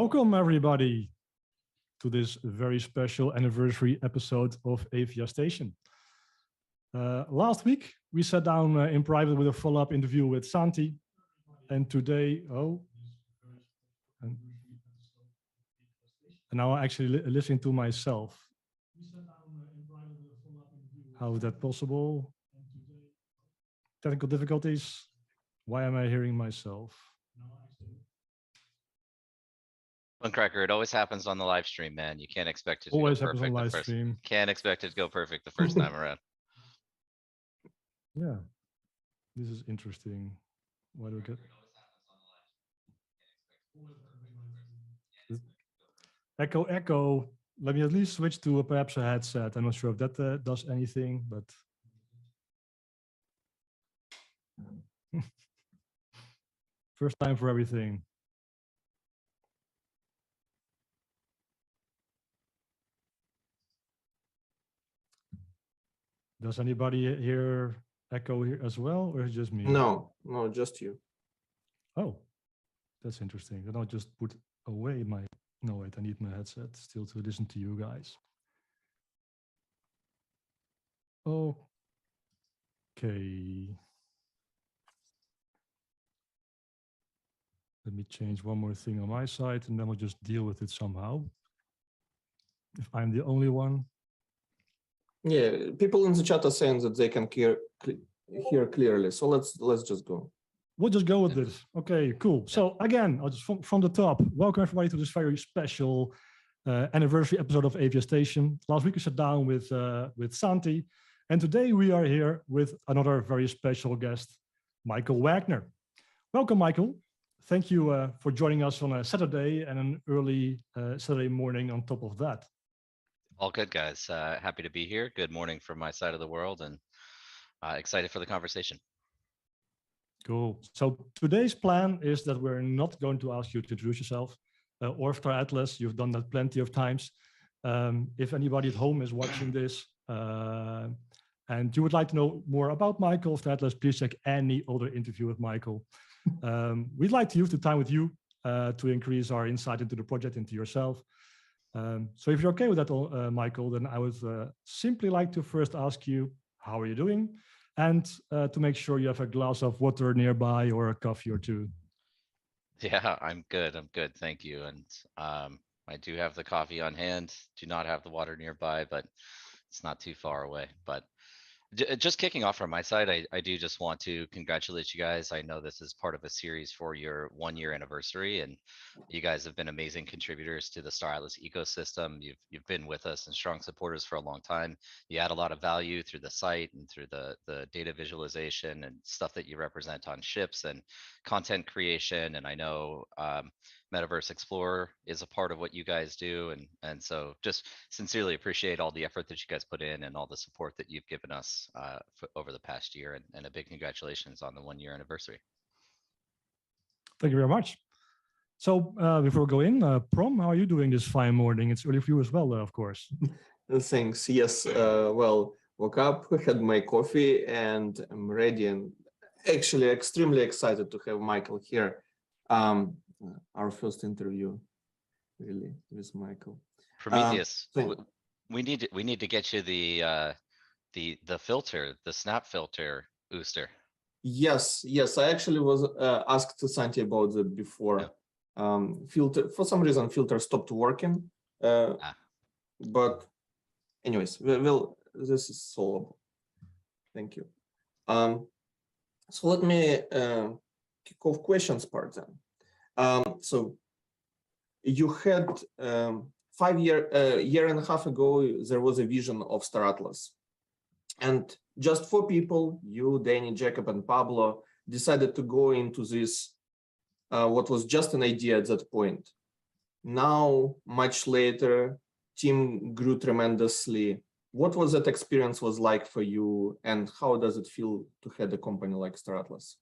Welcome everybody to this very special anniversary episode of Aephia Station. Last week, we sat down in private with a follow-up interview with Santi. And today, and now I'm actually listening to myself. How is that possible? Technical difficulties. Why am I hearing myself? Funcracker, it always happens on the live stream, man. You can't expect it to Always go happens on perfect live the first. stream. Can't expect it to go perfect the first time around. Yeah, this is interesting. Why do we get echo, echo? Let me at least switch to perhaps a headset. I'm not sure if that does anything, but first time for everything. Does anybody hear echo here as well, or is it just me? No, just you. Oh, that's interesting. Then I'll just put away my, no wait, I need my headset still to listen to you guys. Okay. Let me change one more thing on my side and then we'll just deal with it somehow. If I'm the only one. Yeah, people in the chat are saying that they can hear clearly. So let's just go. We'll just go with this. Okay, cool. So again, I'll just from the top, welcome everybody to this very special anniversary episode of Aephia Station. Last week we sat down with Santi, and today we are here with another very special guest, Michael Wagner. Welcome, Michael. Thank you for joining us on a Saturday and an early Saturday morning on top of that. All good, guys. Happy to be here. Good morning from my side of the world, and excited for the conversation. Cool. So today's plan is that we're not going to ask you to introduce yourself. Orftar Atlas, you've done that plenty of times. If anybody at home is watching this and you would like to know more about Michael Orftar Atlas, please check any other interview with Michael. We'd like to use the time with you to increase our insight into the project, into yourself. So if you're okay with that, Michael, then I would simply like to first ask you, how are you doing? And to make sure you have a glass of water nearby or a coffee or two. Yeah, I'm good. I'm good. Thank you. And I do have the coffee on hand. Do not have the water nearby, but it's not too far away. But just kicking off from my side, I do just want to congratulate you guys. I know this is part of a series for your 1-year anniversary, and you guys have been amazing contributors to the Star Atlas ecosystem. You've been with us and strong supporters for a long time. You add a lot of value through the site and through the data visualization and stuff that you represent on ships and content creation. And I know Metaverse Explorer is a part of what you guys do. And so just sincerely appreciate all the effort that you guys put in and all the support that you've given us over the past year. And a big congratulations on the 1-year anniversary. Thank you very much. So before we go in, Prom, how are you doing this fine morning? It's early for you as well, of course. Thanks. Yes. Well, woke up, had my coffee, and I'm ready and actually extremely excited to have Michael here. Our first interview, really, with Michael. Prometheus, we need to get you the filter, the snap filter booster. Yes. I actually was asked to Santi about that before. Yeah. Filter, for some reason, filter stopped working. But anyways, this is solvable. Thank you. So let me kick off questions part then. So you had 5 year and a half ago, there was a vision of Star Atlas. And just 4 people, you, Danny, Jacob, and Pablo, decided to go into this, what was just an idea at that point. Now, much later, team grew tremendously. What was that experience was like for you, and how does it feel to head a company like Star Atlas?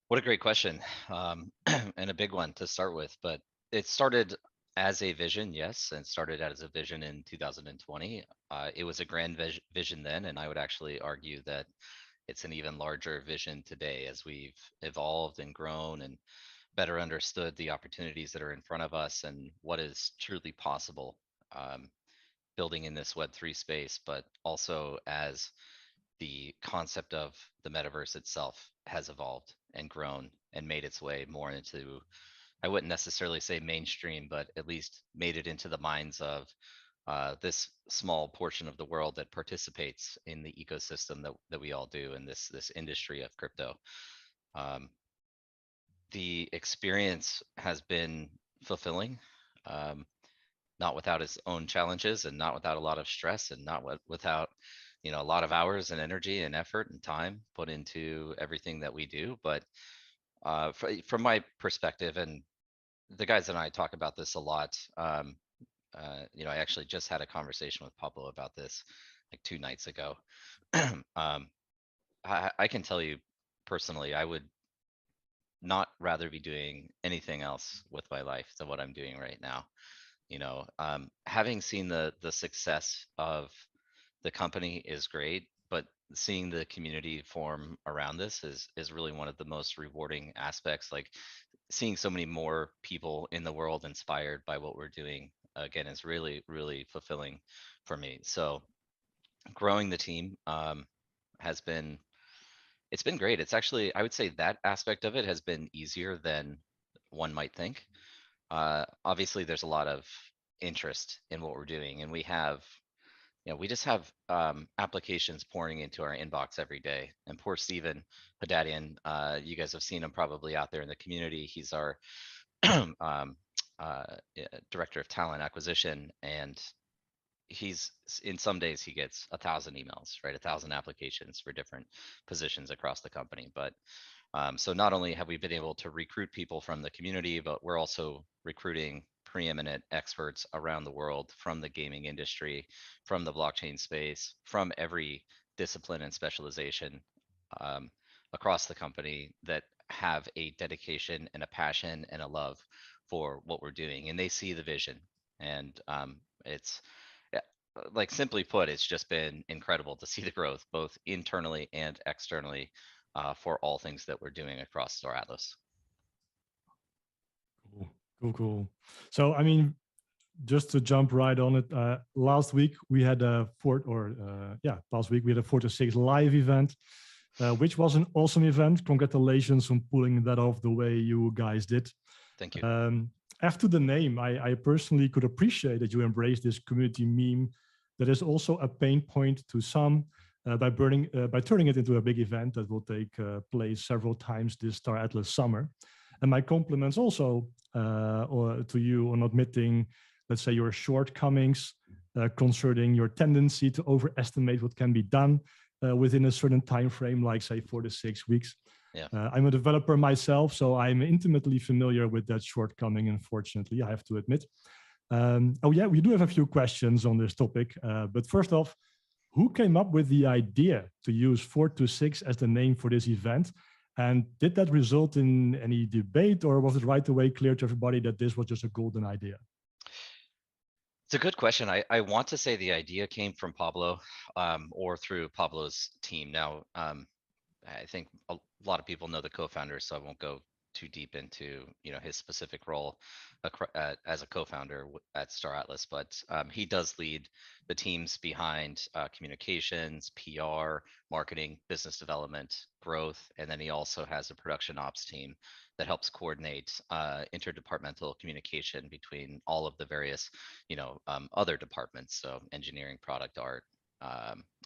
What a great question, and a big one to start with. But it started as a vision, yes, and started as a vision in 2020. It was a grand vision then, and I would actually argue that it's an even larger vision today as we've evolved and grown and better understood the opportunities that are in front of us and what is truly possible building in this Web3 space, but also as the concept of the metaverse itself has evolved and grown and made its way more into, I wouldn't necessarily say mainstream, but at least made it into the minds of this small portion of the world that participates in the ecosystem that we all do in this industry of crypto. The experience has been fulfilling, not without its own challenges and not without a lot of stress and not without, you know, a lot of hours and energy and effort and time put into everything that we do. But from my perspective, and the guys and I talk about this a lot, you know, I actually just had a conversation with Pablo about this like 2 nights ago. I can tell you personally, I would not rather be doing anything else with my life than what I'm doing right now. You know, having seen the success of the company is great, but seeing the community form around this is really one of the most rewarding aspects. Like seeing so many more people in the world inspired by what we're doing again is really, really fulfilling for me. So growing the team has been, it's been great. It's actually, I would say that aspect of it has been easier than one might think. Obviously there's a lot of interest in what we're doing, and we have, you know, we just have applications pouring into our inbox every day. And poor Steven Hadadian, you guys have seen him probably out there in the community. He's our director of talent acquisition, and he's in some days he gets 1,000 emails, right? 1,000 applications for different positions across the company. But so not only have we been able to recruit people from the community, but we're also recruiting preeminent experts around the world from the gaming industry, from the blockchain space, from every discipline and specialization across the company that have a dedication and a passion and a love for what we're doing. And they see the vision. And it's, like simply put, it's just been incredible to see the growth both internally and externally for all things that we're doing across Star Atlas. Cool. So, I mean, just to jump right on it, last week we had a 4 to 6 live event, which was an awesome event. Congratulations on pulling that off the way you guys did. Thank you. After the name, I personally could appreciate that you embrace this community meme that is also a pain point to some by turning it into a big event that will take place several times this Star Atlas summer. And my compliments also to you on admitting, let's say, your shortcomings concerning your tendency to overestimate what can be done within a certain time frame, like say 4 to 6 weeks. Yeah. I'm a developer myself, so I'm intimately familiar with that shortcoming, unfortunately, I have to admit. Oh yeah, we do have a few questions on this topic, but first off, who came up with the idea to use 4 to 6 as the name for this event? And did that result in any debate, or was it right away clear to everybody that this was just a golden idea? It's a good question. I want to say the idea came from Pablo or through Pablo's team. Now, I think a lot of people know the co-founder, so I won't go too deep into, you know, his specific role as a co-founder at Star Atlas, but he does lead the teams behind communications, PR, marketing, business development, growth, and then he also has a production ops team that helps coordinate interdepartmental communication between all of the various, you know, other departments, so engineering, product, art,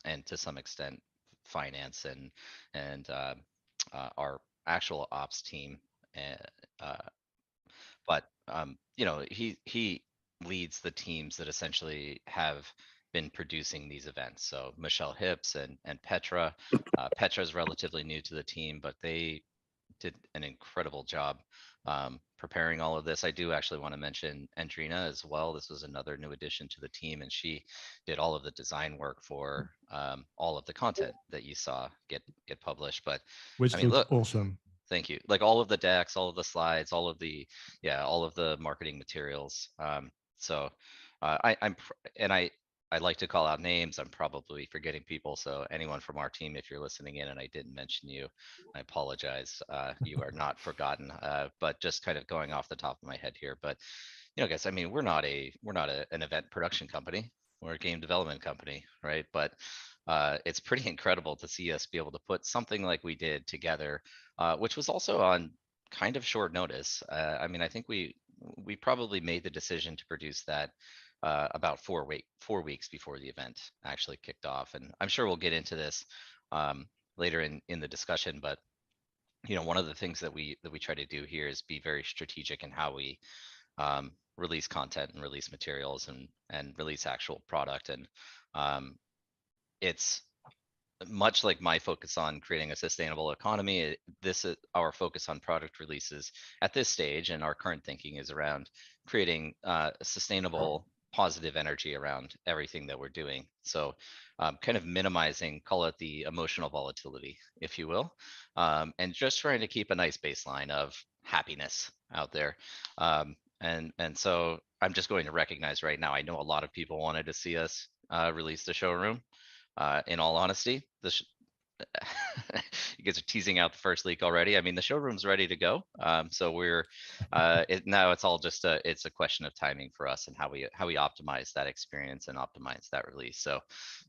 and to some extent finance and our actual ops team. But you know, he leads the teams that essentially have been producing these events. So Michelle Hips and Petra. Petra is relatively new to the team, but they did an incredible job preparing all of this. I do actually want to mention Andrina as well. This was another new addition to the team, and she did all of the design work for all of the content that you saw get published. But which I mean, look, awesome. Thank you. Like all of the decks, all of the slides, all of the marketing materials. So I'm I'd like to call out names. I'm probably forgetting people. So anyone from our team, if you're listening in and I didn't mention you, I apologize. You are not forgotten. But just kind of going off the top of my head here. But guys, I mean, we're not an event production company. We're a game development company, right? But it's pretty incredible to see us be able to put something like we did together, which was also on kind of short notice. I mean, I think we probably made the decision to produce that about 4 weeks before the event actually kicked off. And I'm sure we'll get into this later in the discussion, but one of the things that we try to do here is be very strategic in how we release content and release materials and release actual product. And it's much like my focus on creating a sustainable economy. This is our focus on product releases at this stage, and our current thinking is around creating sustainable positive energy around everything that we're doing. So kind of minimizing, call it the emotional volatility, if you will, and just trying to keep a nice baseline of happiness out there. And so I'm just going to recognize right now, I know a lot of people wanted to see us release the showroom. In all honesty, you guys are teasing out the first leak already. I mean, the showroom's ready to go. So we're now it's all just it's a question of timing for us and how we optimize that experience and optimize that release. So,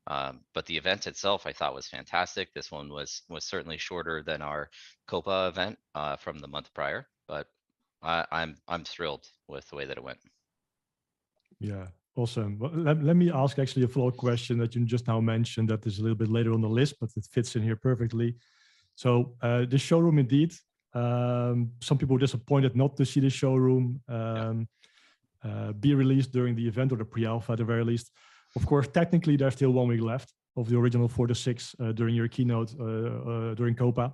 but the event itself, I thought was fantastic. This one was certainly shorter than our Copa event from the month prior, but I'm thrilled with the way that it went. Yeah. Awesome. Well, let me ask actually a follow-up question that you just now mentioned that is a little bit later on the list, but it fits in here perfectly. So the showroom indeed, some people were disappointed not to see the showroom be released during the event or the pre-alpha at the very least. Of course, technically there's still 1 week left of the original 4 to 6 during your keynote during Copa.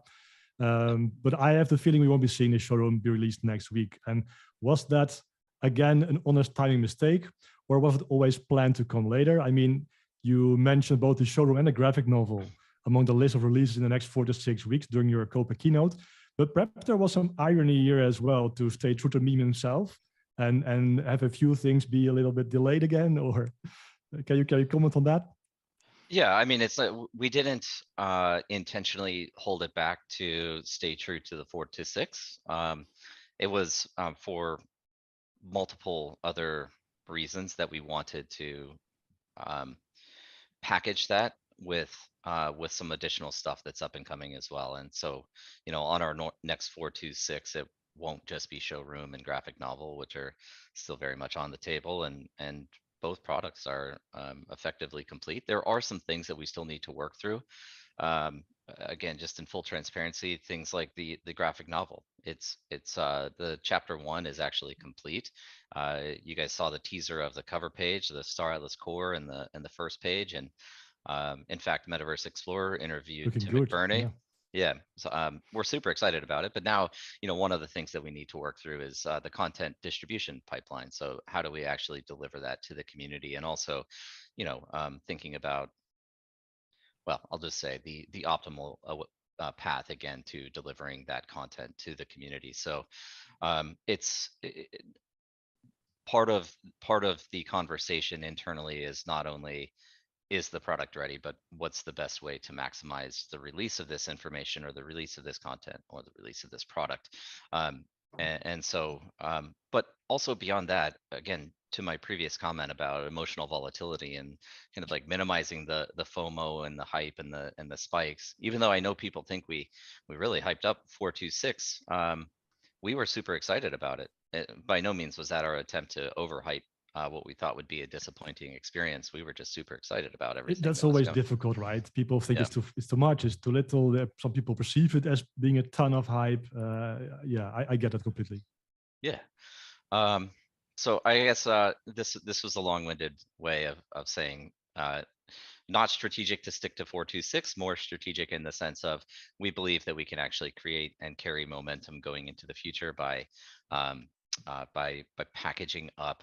But I have the feeling we won't be seeing the showroom be released next week. And was that again an honest timing mistake, or was it always planned to come later? I mean, you mentioned both the showroom and the graphic novel among the list of releases in the next 4 to 6 weeks during your Copa keynote, but perhaps there was some irony here as well to stay true to meme himself and have a few things be a little bit delayed again, or can you comment on that? Yeah, I mean, it's like we didn't intentionally hold it back to stay true to the 4 to 6. It was for multiple other reasons that we wanted to package that with some additional stuff that's up and coming as well. And so, on our next 426, it won't just be showroom and graphic novel, which are still very much on the table, and both products are effectively complete. There are some things that we still need to work through. Again, just in full transparency, things like the graphic novel. It's the chapter 1 is actually complete. You guys saw the teaser of the cover page, the Star Atlas core, and the first page, and in fact, Metaverse Explorer interviewed Tim McBurney. Yeah, so we're super excited about it. But now, one of the things that we need to work through is the content distribution pipeline. So how do we actually deliver that to the community, and also, thinking about, well, I'll just say the optimal path again to delivering that content to the community. So it's part of the conversation internally is not only is the product ready, but what's the best way to maximize the release of this information or the release of this content or the release of this product. And so, but also beyond that, again, to my previous comment about emotional volatility and kind of like minimizing the FOMO and the hype and the spikes, even though I know people think we really hyped up 426, we were super excited about it. By no means was that our attempt to overhype what we thought would be a disappointing experience. We were just super excited about everything. That's always difficult, right? People think it's too much, it's too little. Some people perceive it as being a ton of hype. Yeah, I get that completely. Yeah. So I guess this was a long-winded way of saying not strategic to stick to 426, more strategic in the sense of we believe that we can actually create and carry momentum going into the future by packaging up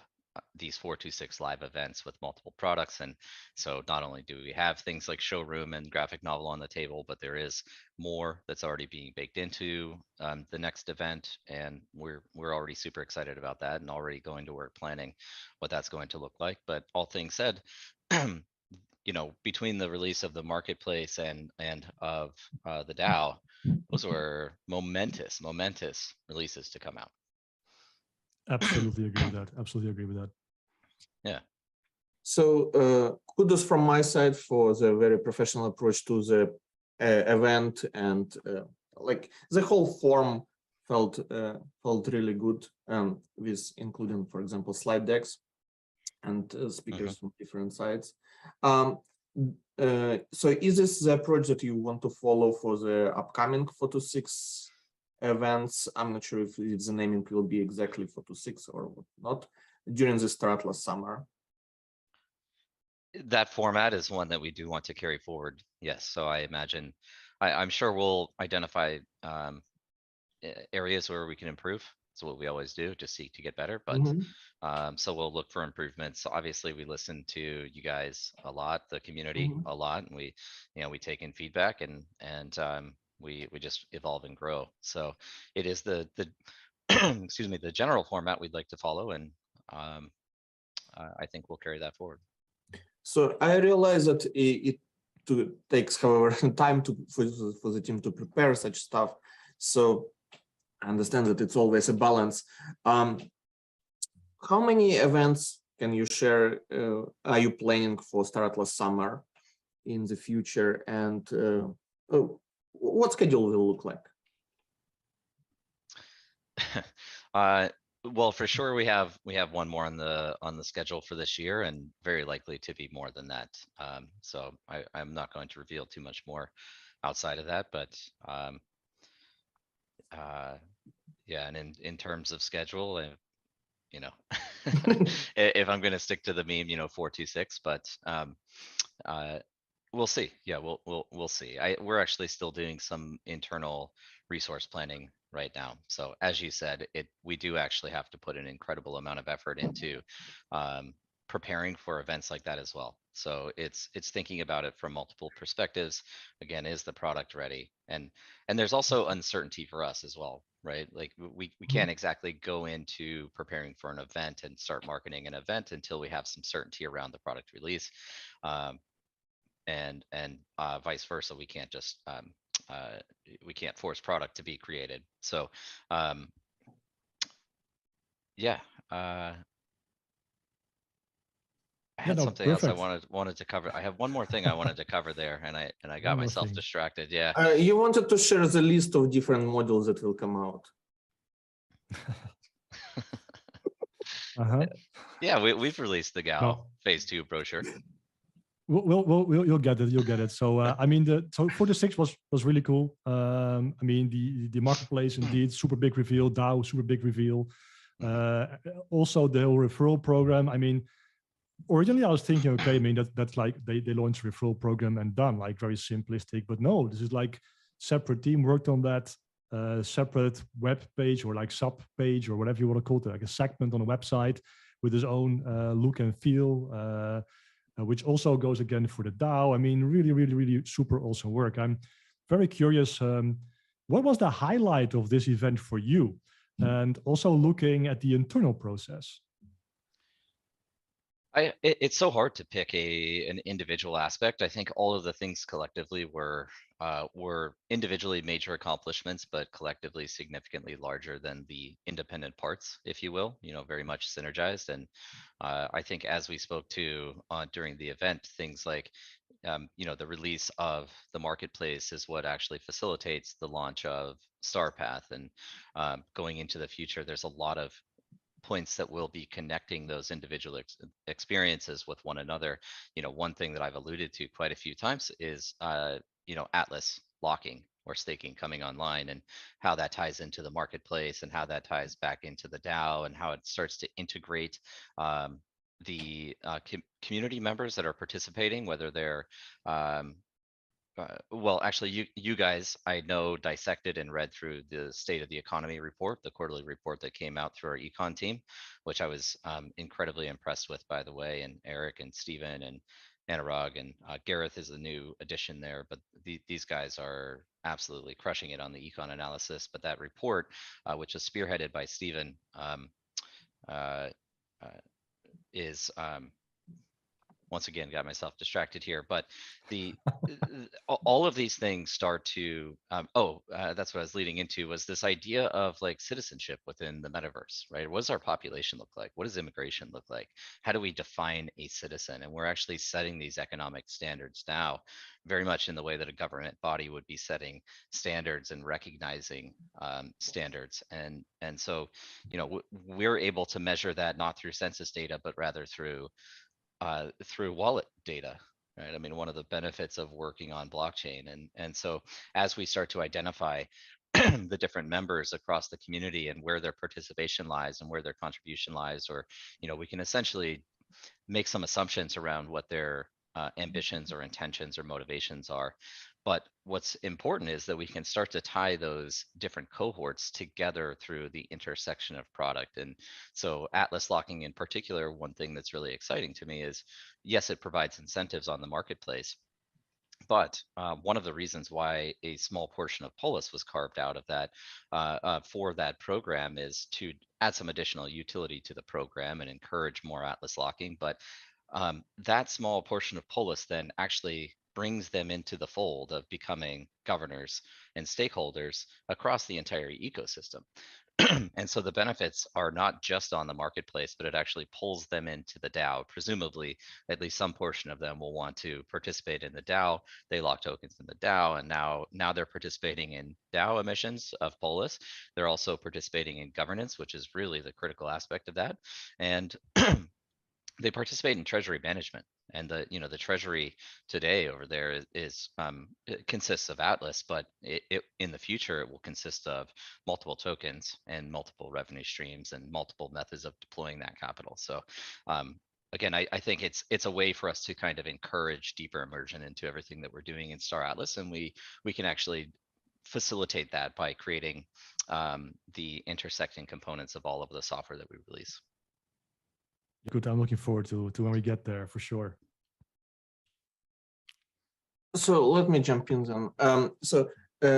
these 426 live events with multiple products. And so not only do we have things like showroom and graphic novel on the table, but there is more that's already being baked into the next event, and we're already super excited about that and already going to work planning what that's going to look like. But all things said, you know, between the release of the marketplace and of the DAO, those were momentous releases to come out. Absolutely agree with that. Absolutely agree with that. Yeah. So kudos from my side for the very professional approach to the event, and like the whole form felt really good, with including, for example, slide decks and speakers from different sides. So is this the approach that you want to follow for the upcoming 4-6 events? I'm not sure if the naming will be exactly 4-6 or not during the Star Atlas summer. That format is one that we do want to carry forward. Yes. So I imagine, I'm sure we'll identify areas where we can improve. That's what we always do, just seek to get better. But so we'll look for improvements. Obviously, we listen to you guys a lot, the community a lot, and we, you know, we take in feedback, and we just evolve and grow. So it is the excuse me, the general format we'd like to follow, and I think we'll carry that forward. So I realize that it takes, however, time for the team to prepare such stuff. So I understand that it's always a balance. How many events can you share? Are you planning for Star Atlas Summer in the future, and what schedule will look like? Well, for sure, we have one more on the schedule for this year, and very likely to be more than that. So I'm not going to reveal too much more outside of that, but yeah, and in terms of schedule, you know, if I'm going to stick to the meme, you know, 4-2-6, but we'll see. Yeah, we'll see. We're actually still doing some internal resource planning right now. So as you said, we do actually have to put an incredible amount of effort into preparing for events like that as well. So it's thinking about it from multiple perspectives. Again, is the product ready? And there's also uncertainty for us as well, right? Like we can't exactly go into preparing for an event and start marketing an event until we have some certainty around the product release. And vice versa. We can't just we can't force product to be created. So yeah, I had something else I wanted to cover. I have one more thing I wanted to cover there, and I got myself distracted. Yeah. You wanted to share the list of different modules that will come out. Yeah, we've released the GAO phase 2 brochure. You'll get it. You'll get it. So I mean, so 4-6 was really cool. I mean, the marketplace indeed, super big reveal. DAO, super big reveal. Also the whole referral program. I mean, originally I was thinking, okay, I mean that's like they launched a referral program and done, like very simplistic. But no, this is like separate team worked on that. Separate web page or like sub page or whatever you want to call it, like a segment on a website with its own look and feel. Which also goes again for the DAO. I mean, really super awesome work. I'm very curious, what was the highlight of this event for you? And also looking at the internal process. It's so hard to pick an individual aspect. I think all of the things collectively were individually major accomplishments, but collectively significantly larger than the independent parts, if you will, you know, very much synergized. And I think as we spoke to during the event, things like, you know, the release of the marketplace is what actually facilitates the launch of StarPath. And going into the future, there's a lot of points that will be connecting those individual experiences with one another. You know, one thing that I've alluded to quite a few times is, you know, Atlas locking or staking coming online, and how that ties into the marketplace, and how that ties back into the DAO, and how it starts to integrate the community members that are participating, whether they're well, actually, you guys, I know, dissected and read through the State of the Economy report, the quarterly report that came out through our econ team, which I was incredibly impressed with, by the way. And Eric and Steven and Anurag and Gareth is a new addition there, but these guys are absolutely crushing it on the econ analysis. But that report, which is spearheaded by Steven, is once again got myself distracted here, but the all of these things start to that's what I was leading into, was this idea of like citizenship within the metaverse, right? What does our population look like? What does immigration look like? How do we define a citizen? And we're actually setting these economic standards now, very much in the way that a government body would be setting standards and recognizing standards. And so, you know, we're able to measure that not through census data, but rather through wallet data, right? I mean, one of the benefits of working on blockchain, and so as we start to identify the different members across the community and where their participation lies and where their contribution lies, or you know, we can essentially make some assumptions around what their ambitions or intentions or motivations are. But what's important is that we can start to tie those different cohorts together through the intersection of product. And so Atlas locking in particular, one thing that's really exciting to me is, yes, it provides incentives on the marketplace, but one of the reasons why a small portion of Polis was carved out of that for that program is to add some additional utility to the program and encourage more Atlas locking. But that small portion of Polis then actually brings them into the fold of becoming governors and stakeholders across the entire ecosystem. And so the benefits are not just on the marketplace, but it actually pulls them into the DAO. Presumably, at least some portion of them will want to participate in the DAO. They lock tokens in the DAO, and now they're participating in DAO emissions of Polis. They're also participating in governance, which is really the critical aspect of that. And they participate in treasury management, and the treasury today over there it consists of Atlas, but it in the future it will consist of multiple tokens and multiple revenue streams and multiple methods of deploying that capital. So again, I think it's a way for us to kind of encourage deeper immersion into everything that we're doing in Star Atlas, and we can actually facilitate that by creating the intersecting components of all of the software that we release. Good. I'm looking forward to when we get there for sure. So let me jump in then.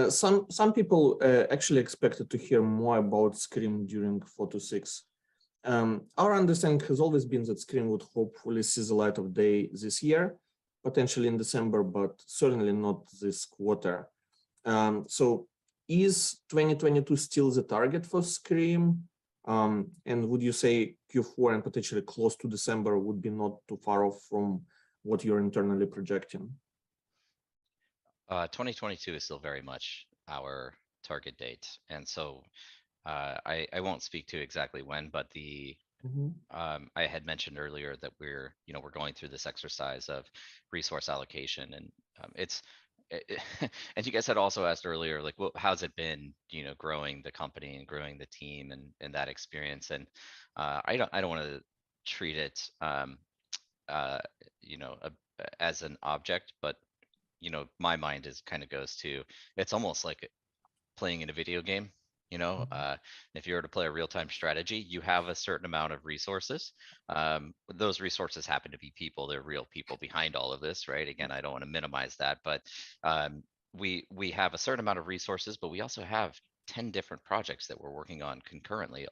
Some people actually expected to hear more about Scream during 4.6. Our understanding has always been that Scream would hopefully see the light of day this year, potentially in December, but certainly not this quarter. So is 2022 still the target for Scream? And would you say Q4 and potentially close to December would be not too far off from what you're internally projecting? 2022 is still very much our target date, and so I won't speak to exactly when, but I had mentioned earlier that we're going through this exercise of resource allocation, and and you guys had also asked earlier, like, well, how's it been, growing the company and growing the team and that experience, and I don't want to treat it as an object, but my mind kind of goes to, it's almost like playing in a video game. If you were to play a real-time strategy, you have a certain amount of resources. Those resources happen to be people. They're real people behind all of this, right? Again, I don't want to minimize that, but we have a certain amount of resources, but we also have 10 different projects that we're working on concurrently,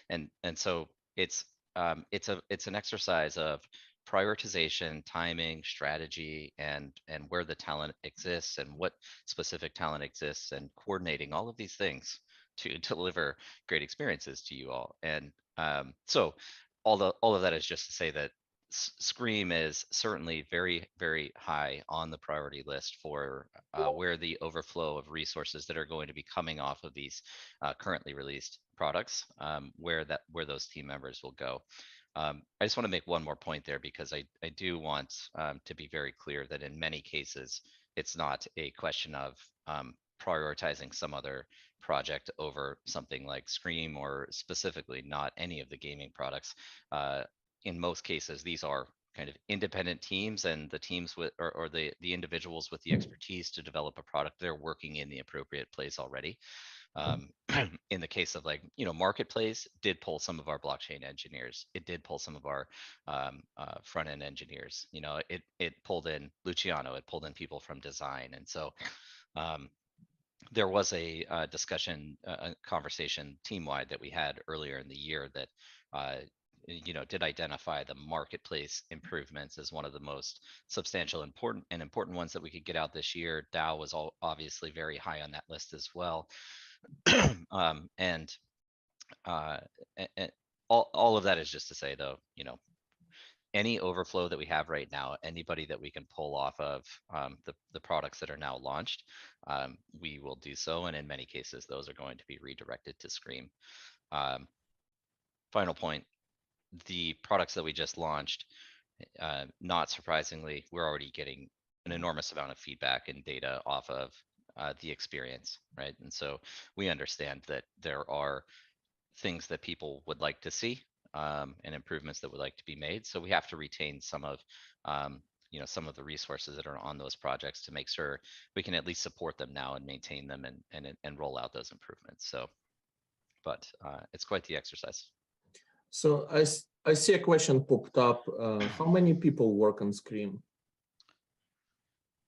and so it's an exercise of prioritization, timing, strategy, and where the talent exists and what specific talent exists, and coordinating all of these things to deliver great experiences to you all. And so all of that is just to say that Scream is certainly very, very high on the priority list for where the overflow of resources that are going to be coming off of these currently released products, where those team members will go. I just want to make one more point there, because I do want to be very clear that in many cases, it's not a question of prioritizing some other project over something like Scream, or specifically not any of the gaming products. In most cases, these are kind of independent teams, and the teams or the individuals with the expertise to develop a product, they're working in the appropriate place already. In the case of Marketplace did pull some of our blockchain engineers. It did pull some of our front end engineers. It pulled in Luciano. It pulled in people from design. And so there was a discussion, a conversation team wide that we had earlier in the year that did identify the marketplace improvements as one of the most substantial important ones that we could get out this year. DAO was obviously very high on that list as well. And all of that is just to say, though, any overflow that we have right now, anybody that we can pull off of the products that are now launched, we will do so. And in many cases, those are going to be redirected to Scream. Final point, the products that we just launched, not surprisingly, we're already getting an enormous amount of feedback and data off of the experience, right? And so we understand that there are things that people would like to see and improvements that would like to be made. So we have to retain some of some of the resources that are on those projects to make sure we can at least support them now and maintain them and roll out those improvements. So, but it's quite the exercise. So I see a question popped up. How many people work on Scream?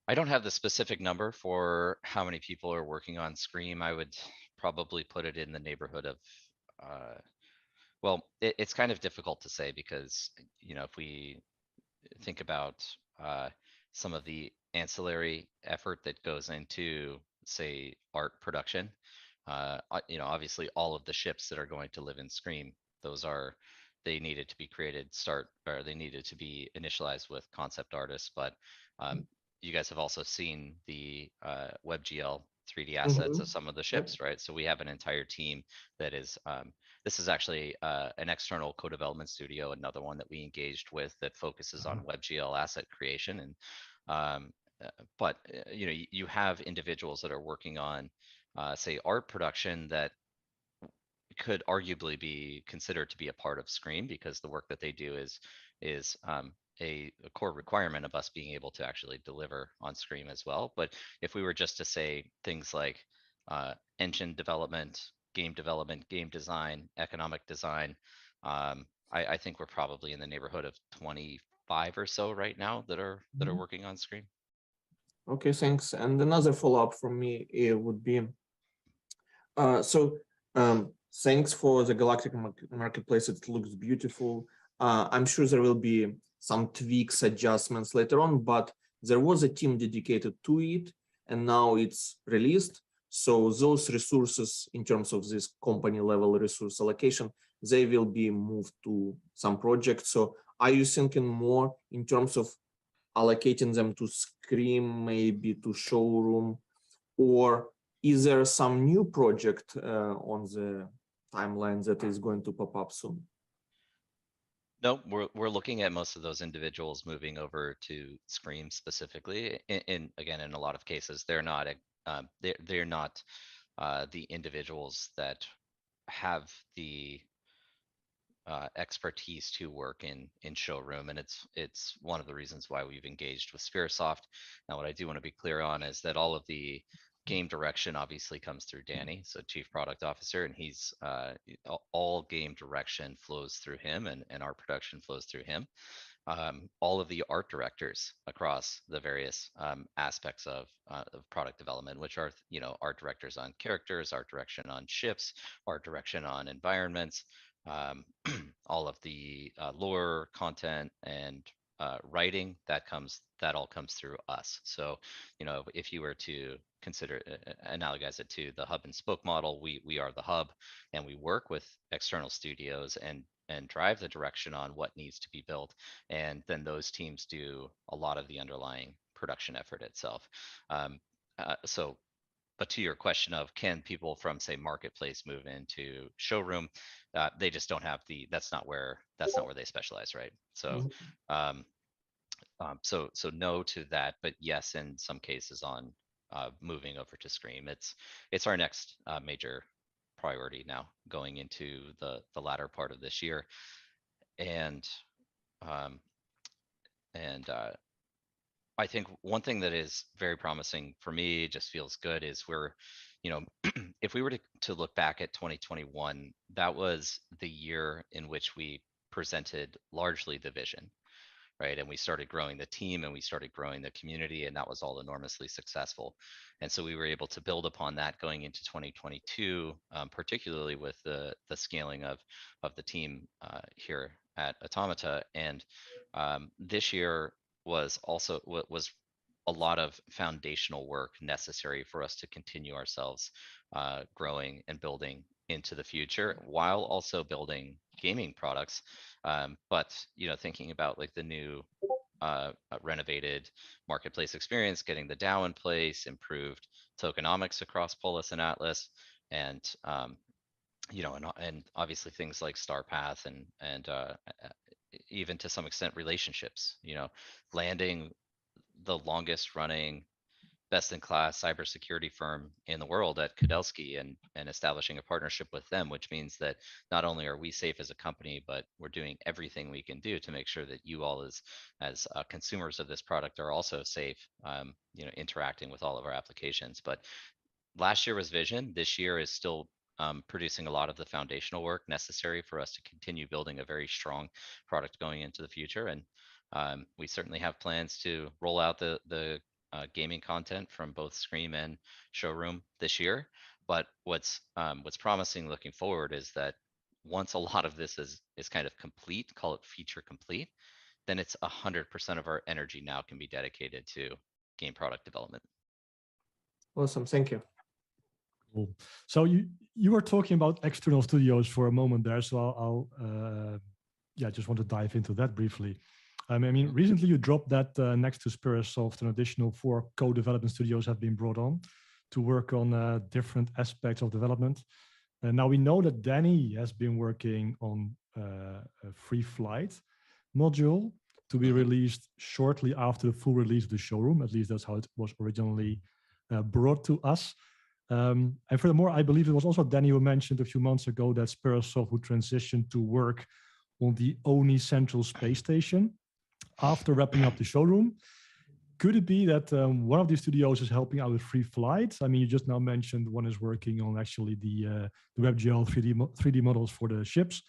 I don't have the specific number for how many people are working on Scream. I would probably put it in the neighborhood of, well, it's kind of difficult to say because, if we think about some of the ancillary effort that goes into, say, art production, obviously all of the ships that are going to live in Scream, they needed to be created, they needed to be initialized with concept artists, but you guys have also seen the WebGL 3D assets of some of the ships, right? So we have an entire team that is, this is actually an external co-development studio, another one that we engaged with that focuses on WebGL asset creation. And but you have individuals that are working on, say, art production that could arguably be considered to be a part of Scream because the work that they do is a core requirement of us being able to actually deliver on Scream as well. But if we were just to say things like engine development, game design, economic design, I think we're probably in the neighborhood of 25 or so right now that are working on Scream. Okay, thanks. And another follow-up from me would be, thanks for the Galactic Marketplace. It looks beautiful. I'm sure there will be some tweaks, adjustments later on, but there was a team dedicated to it, and now it's released. So those resources, in terms of this company level resource allocation, they will be moved to some projects. So are you thinking more in terms of allocating them to Scream, maybe to Showroom, or is there some new project on the timeline that is going to pop up soon? No, we're looking at most of those individuals moving over to Scream specifically. In again, in a lot of cases, they're not the individuals that have the expertise to work in Showroom, and it's one of the reasons why we've engaged with Spheresoft. Now, what I do want to be clear on is that all of the game direction obviously comes through Danny, so Chief Product Officer, and he's all game direction flows through him, and our production flows through him. All of the art directors across the various aspects of product development, which are art directors on characters, art direction on ships, art direction on environments, all of the lore content and writing that all comes through us. So if you were to consider analogize it to the hub and spoke model, we are the hub, and we work with external studios and drive the direction on what needs to be built, and then those teams do a lot of the underlying production effort itself. But to your question of can people from, say, Marketplace move into Showroom, they just don't have that's not where they specialize, right? So so no to that, but yes, in some cases on moving over to Scream. It's our next major priority now going into the latter part of this year. And I think one thing that is very promising for me, just feels good, is we're, if we were to look back at 2021, that was the year in which we presented largely the vision, right? And we started growing the team and we started growing the community, and that was all enormously successful. And so we were able to build upon that going into 2022, particularly with the scaling of the team here at Automata, and this year was also was a lot of foundational work necessary for us to continue ourselves growing and building into the future while also building gaming products. But thinking about like the new renovated marketplace experience, getting the DAO in place, improved tokenomics across Polis and Atlas, and and obviously things like Star Path and even to some extent relationships. Landing the longest running best in class cybersecurity firm in the world at Kudelski and establishing a partnership with them, which means that not only are we safe as a company, but we're doing everything we can do to make sure that you all as consumers of this product are also safe, interacting with all of our applications. But last year was vision. This year is still producing a lot of the foundational work necessary for us to continue building a very strong product going into the future. And we certainly have plans to roll out the gaming content from both Scream and Showroom this year. But what's promising looking forward is that once a lot of this is kind of complete, call it feature complete, then it's 100% of our energy now can be dedicated to game product development. Awesome, thank you. Cool. So you were talking about external studios for a moment there, so I'll just want to dive into that briefly. I mean, recently you dropped that next to Spirasoft, an additional 4 co-development studios have been brought on to work on different aspects of development. And now we know that Danny has been working on a free flight module to be released shortly after the full release of the showroom. At least that's how it was originally brought to us. And furthermore, I believe it was also Danny who mentioned a few months ago that Spirasoft would transition to work on the Oni Central Space Station after wrapping up the showroom. Could it be that one of these studios is helping out with free flights? I mean, you just now mentioned one is working on actually the WebGL 3D models for the ships.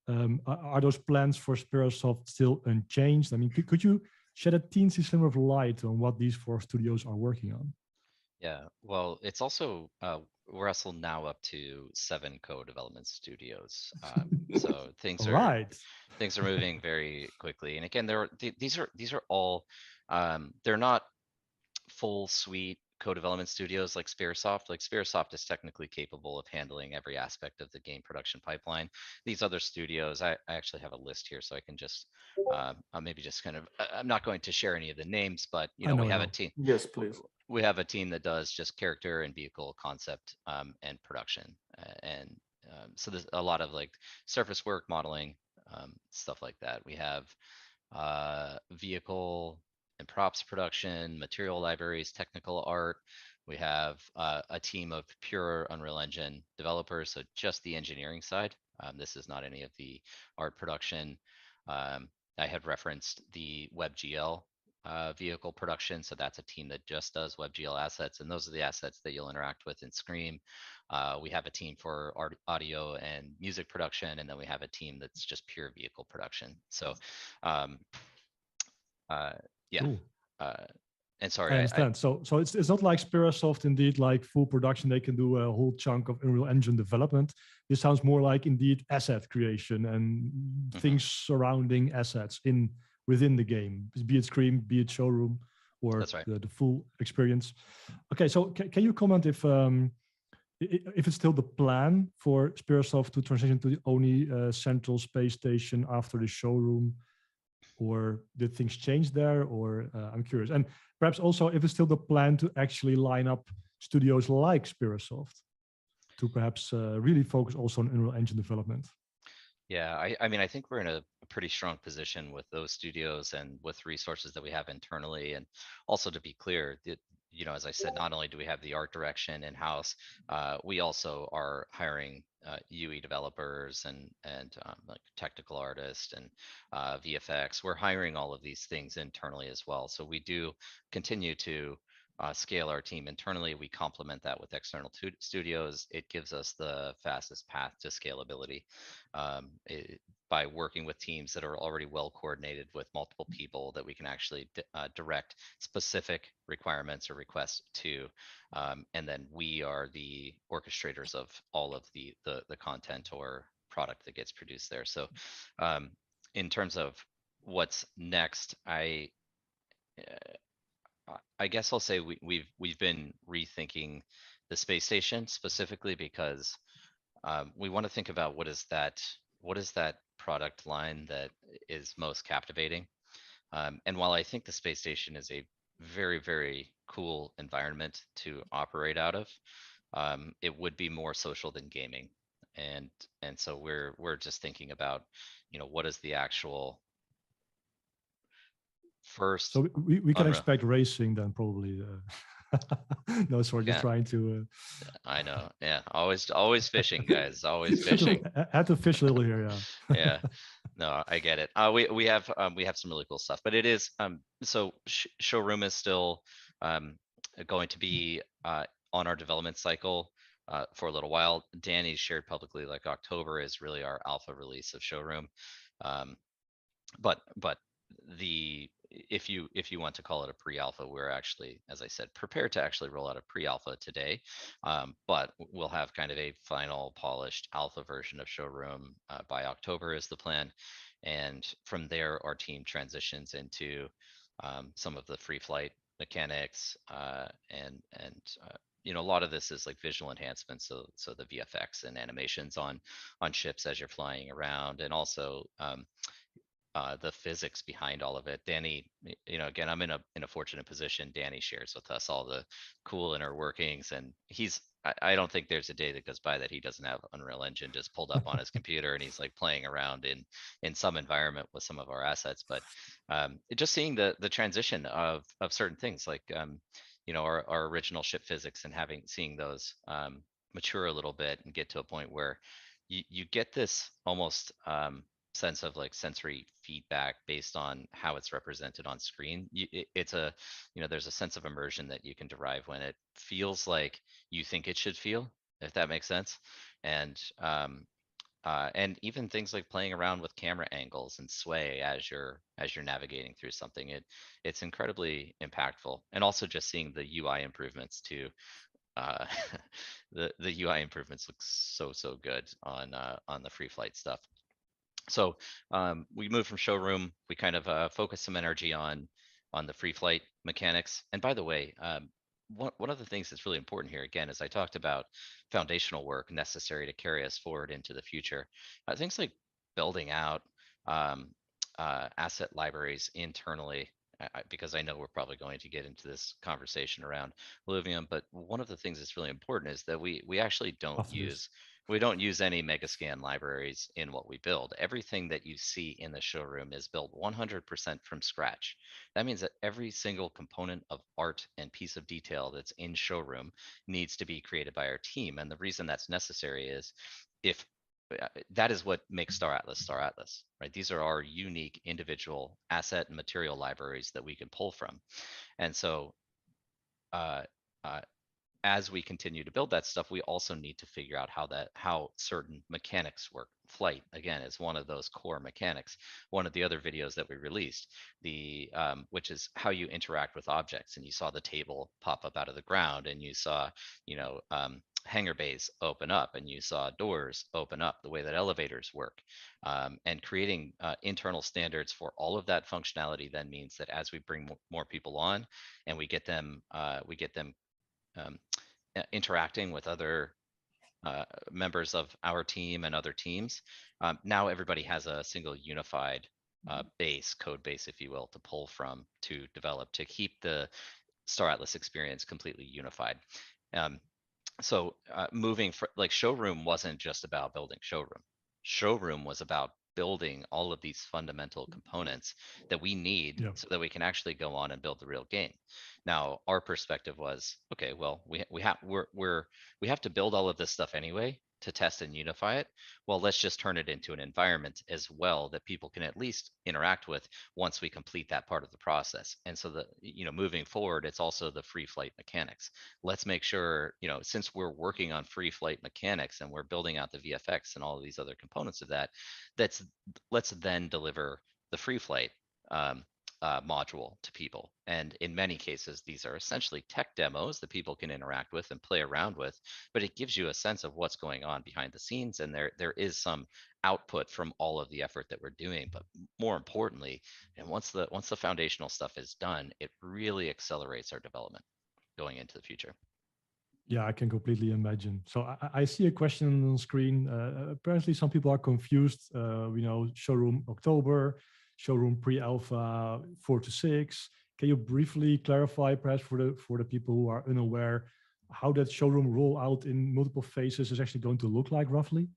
Are those plans for Spirasoft still unchanged? I mean, could you shed a teensy sliver of light on what these 4 studios are working on? Yeah, well, it's also we're also now up to 7 co-development studios. So things are moving very quickly. And again, these are all they're not full suite co-development studios like Spirasoft. Like Spirasoft is technically capable of handling every aspect of the game production pipeline. These other studios, I actually have a list here, so I can just maybe just kind of, I'm not going to share any of the names, but we have a team. Yes, please. We have a team that does just character and vehicle concept and production, and so there's a lot of like surface work, modeling, stuff like that. We have vehicle and props production, material libraries, technical art. We have a team of pure Unreal Engine developers, so just the engineering side. This is not any of the art production. I had referenced the WebGL vehicle production, so that's a team that just does WebGL assets, and those are the assets that you'll interact with in Scream. We have a team for audio and music production, and then we have a team that's just pure vehicle production. So yeah. Cool. And sorry, I understand. So it's not like Spirasoft indeed like full production. They can do a whole chunk of Unreal Engine development. This sounds more like indeed asset creation and things surrounding assets within the game, be it Scream, be it Showroom, or That's right. the full experience. Okay, so can you comment if it's still the plan for Spirasoft to transition to the Oni Central Space Station after the Showroom? Or did things change there? Or I'm curious. And perhaps also if it's still the plan to actually line up studios like Spirasoft to perhaps really focus also on Unreal Engine development. Yeah, I mean, I think we're in a pretty strong position with those studios and with resources that we have internally. And also to be clear, as I said, not only do we have the art direction in-house, we also are hiring UE developers and like technical artists and VFX. We're hiring all of these things internally as well. So we do continue to scale our team internally. We complement that with external studios. It gives us the fastest path to scalability by working with teams that are already well coordinated with multiple people that we can actually direct specific requirements or requests to. And then we are the orchestrators of all of the content or product that gets produced there. So in terms of what's next, I guess I'll say we've been rethinking the space station specifically because we want to think about what is that product line that is most captivating. And while I think the space station is a very, very cool environment to operate out of, it would be more social than gaming. And so we're just thinking about, what is the actual first, So we can no. expect racing then probably. No, sorry, just Yeah, trying to I know. Yeah, always fishing, guys. Always fishing. had to fish a little here, yeah. Yeah, no, I get it. We have some really cool stuff, but it is so showroom is still going to be on our development cycle for a little while. Danny shared publicly like October is really our alpha release of showroom. Um, but the if you want to call it a pre-alpha, we're actually, as I said, prepared to actually roll out a pre-alpha today, but we'll have kind of a final polished alpha version of showroom by October is the plan, and from there our team transitions into some of the free flight mechanics, and a lot of this is like visual enhancements, so the VFX and animations on ships as you're flying around, and also the physics behind all of it. Danny, again, I'm in a fortunate position. Danny shares with us all the cool inner workings, and I don't think there's a day that goes by that he doesn't have Unreal Engine just pulled up on his computer and he's like playing around in some environment with some of our assets. But just seeing the transition of certain things like our original ship physics and seeing those mature a little bit and get to a point where you get this almost sense of like sensory feedback based on how it's represented on screen. It's there's a sense of immersion that you can derive when it feels like you think it should feel, if that makes sense. And even things like playing around with camera angles and sway as you're navigating through something, it's incredibly impactful. And also just seeing the UI improvements too. uh, the UI improvements look so good on the free flight stuff. So we moved from showroom. We kind of focused some energy on the free flight mechanics. And by the way, one of the things that's really important here, again, is I talked about foundational work necessary to carry us forward into the future. Things like building out um, asset libraries internally, because I know we're probably going to get into this conversation around Illuvium, but one of the things that's really important is that we actually don't After this. use any Megascan libraries in what we build. Everything that you see in the showroom is built 100% from scratch. That means that every single component of art and piece of detail that's in showroom needs to be created by our team. And the reason that's necessary is if that is what makes Star Atlas, right? These are our unique individual asset and material libraries that we can pull from. And so uh, uh, as we continue to build that stuff, we also need to figure out how certain mechanics work. Flight, again, is one of those core mechanics. One of the other videos that we released, which is how you interact with objects, and you saw the table pop up out of the ground, and you saw, hangar bays open up, and you saw doors open up, the way that elevators work, and creating internal standards for all of that functionality then means that as we bring more people on, and we get them um, interacting with other members of our team and other teams. Now everybody has a single unified code base, if you will, to pull from to develop to keep the Star Atlas experience completely unified. So moving for like showroom wasn't just about building showroom. Showroom was about building all of these fundamental components that we need Yeah. so that we can actually go on and build the real game. Now, our perspective was, okay, well, we have to build all of this stuff anyway to test and unify it. Well, let's just turn it into an environment as well that people can at least interact with once we complete that part of the process. And so moving forward, it's also the free flight mechanics. Let's make sure, since we're working on free flight mechanics and we're building out the VFX and all of these other components of that, let's then deliver the free flight module to people. And in many cases, these are essentially tech demos that people can interact with and play around with, but it gives you a sense of what's going on behind the scenes. And there is some output from all of the effort that we're doing. But more importantly, and once the foundational stuff is done, it really accelerates our development going into the future. Yeah, I can completely imagine. So I see a question on the screen. Apparently, some people are confused. Showroom October, showroom pre-alpha 4 to 6. Can you briefly clarify, perhaps for the people who are unaware, how that showroom rollout in multiple phases is actually going to look like roughly?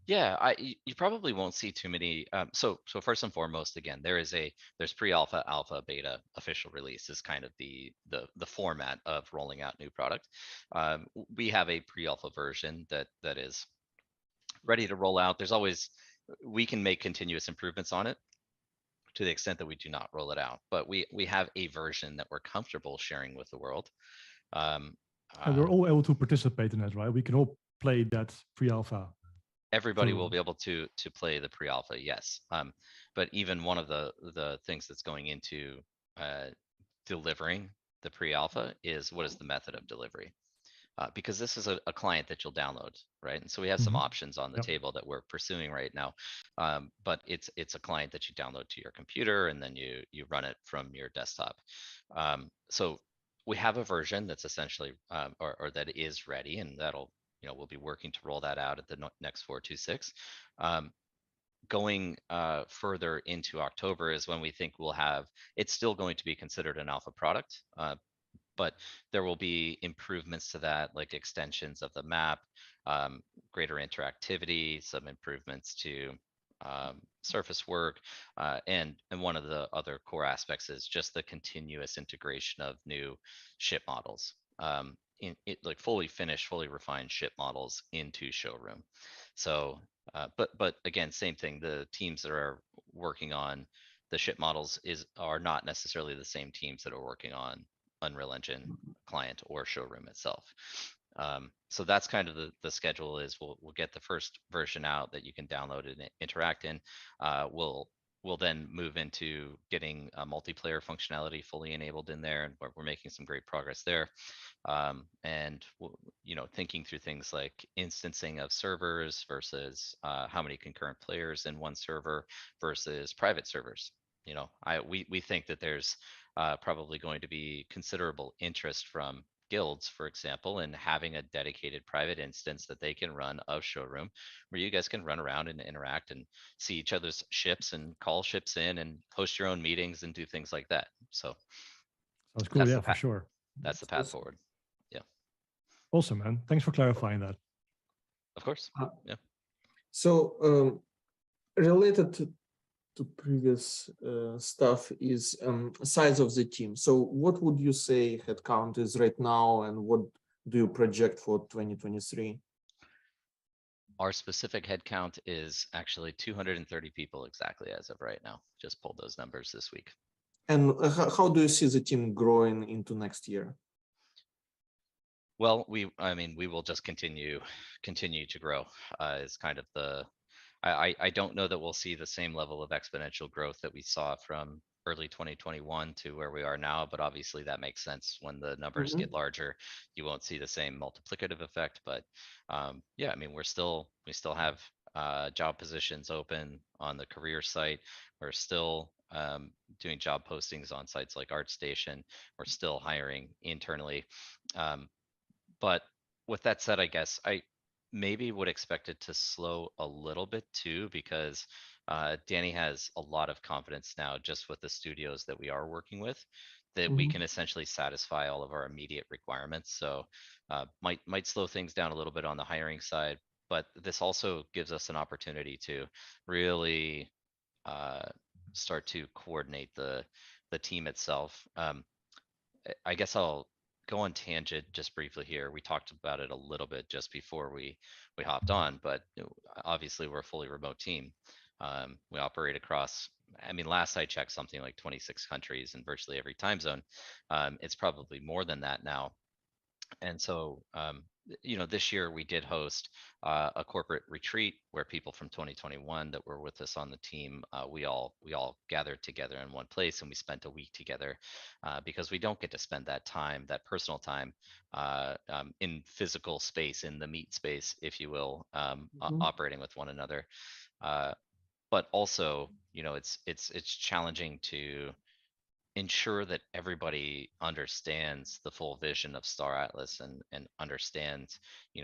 Yeah, you probably won't see too many. So first and foremost, again, there's pre-alpha, alpha, beta, official release is kind of the format of rolling out new product. We have a pre-alpha version that is ready to roll out. We can make continuous improvements on it to the extent that we do not roll it out, but we have a version that we're comfortable sharing with the world. And we're all able to participate in that, right? We can all play that pre-alpha. Everybody will be able to play the pre-alpha, yes. But even one of the things that's going into delivering the pre-alpha is what is the method of delivery? Because this is a client that you'll download, right? And so we have some options on the table that we're pursuing right now. But it's a client that you download to your computer and then you run it from your desktop. So we have a version that's essentially or that is ready, and we'll be working to roll that out at the next 426. Going further into October is when we think it's still going to be considered an alpha product, but there will be improvements to that, like extensions of the map, greater interactivity, some improvements to surface work, and one of the other core aspects is just the continuous integration of new ship models. Like fully finished, fully refined ship models into showroom. So, but again, same thing. The teams that are working on the ship models are not necessarily the same teams that are working on Unreal Engine client or showroom itself. So that's kind of the schedule is we'll get the first version out that you can download and interact in. We'll then move into getting multiplayer functionality fully enabled in there, and we're making some great progress there. And thinking through things like instancing of servers versus how many concurrent players in one server versus private servers. We think that there's probably going to be considerable interest from guilds, for example, in having a dedicated private instance that they can run of showroom, where you guys can run around and interact and see each other's ships and call ships in and host your own meetings and do things like that. So sounds cool. Yeah, for sure. That's the path forward. Yeah. Awesome, man. Thanks for clarifying that. Of course. Yeah. So related to previous stuff is size of the team. So what would you say headcount is right now, and what do you project for 2023? Our specific headcount is actually 230 people exactly as of right now. Just pulled those numbers this week. And how do you see the team growing into next year? Well, we will just continue to grow. Is kind of I don't know that we'll see the same level of exponential growth that we saw from early 2021 to where we are now, but obviously that makes sense. When the numbers get larger, you won't see the same multiplicative effect. But yeah, we still have job positions open on the career site. We're still doing job postings on sites like ArtStation. We're still hiring internally. But with that said, I guess I maybe would expect it to slow a little bit too, because Danny has a lot of confidence now just with the studios that we are working with, that we can essentially satisfy all of our immediate requirements. So might slow things down a little bit on the hiring side, but this also gives us an opportunity to really start to coordinate the team itself. I guess I'll go on tangent just briefly here. We talked about it a little bit just before we hopped on, but obviously we're a fully remote team. We operate across, last I checked, something like 26 countries in virtually every time zone. It's probably more than that now. And so this year we did host a corporate retreat where people from 2021 that were with us on the team, we all gathered together in one place and we spent a week together because we don't get to spend that time, that personal time in physical space, in the meat space, if you will, operating with one another. But also, it's challenging to ensure that everybody understands the full vision of Star Atlas and understands,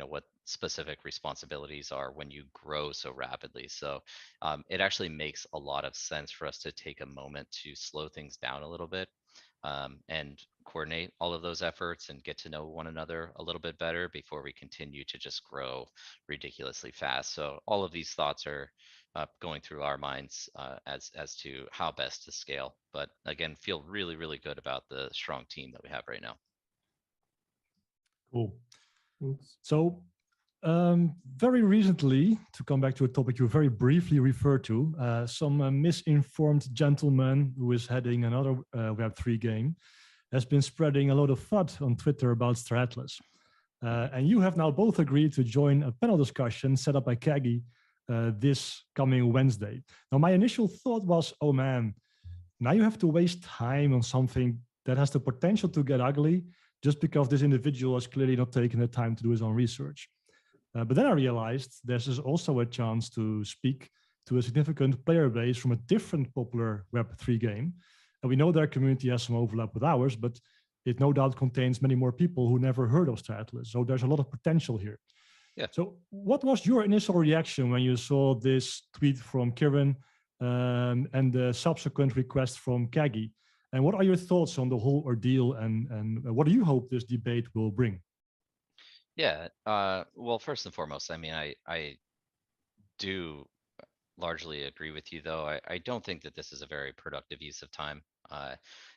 what specific responsibilities are when you grow so rapidly. So it actually makes a lot of sense for us to take a moment to slow things down a little bit and coordinate all of those efforts and get to know one another a little bit better before we continue to just grow ridiculously fast. So all of these thoughts are going through our minds as to how best to scale. But again, feel really, really good about the strong team that we have right now. Cool. So very recently, to come back to a topic you very briefly referred to, some misinformed gentleman who is heading another Web3 game has been spreading a lot of FUD on Twitter about Star Atlas. And you have now both agreed to join a panel discussion set up by Kagi this coming Wednesday. Now, my initial thought was, oh man, now you have to waste time on something that has the potential to get ugly just because this individual has clearly not taken the time to do his own research. But then I realized there's also a chance to speak to a significant player base from a different popular Web3 game. And we know their community has some overlap with ours, but it no doubt contains many more people who never heard of Star Atlas. So there's a lot of potential here. Yeah. So what was your initial reaction when you saw this tweet from Kiran and the subsequent request from Kagi? And what are your thoughts on the whole ordeal and what do you hope this debate will bring? Yeah, well, first and foremost, I mean, I do largely agree with you, though. I don't think that this is a very productive use of time.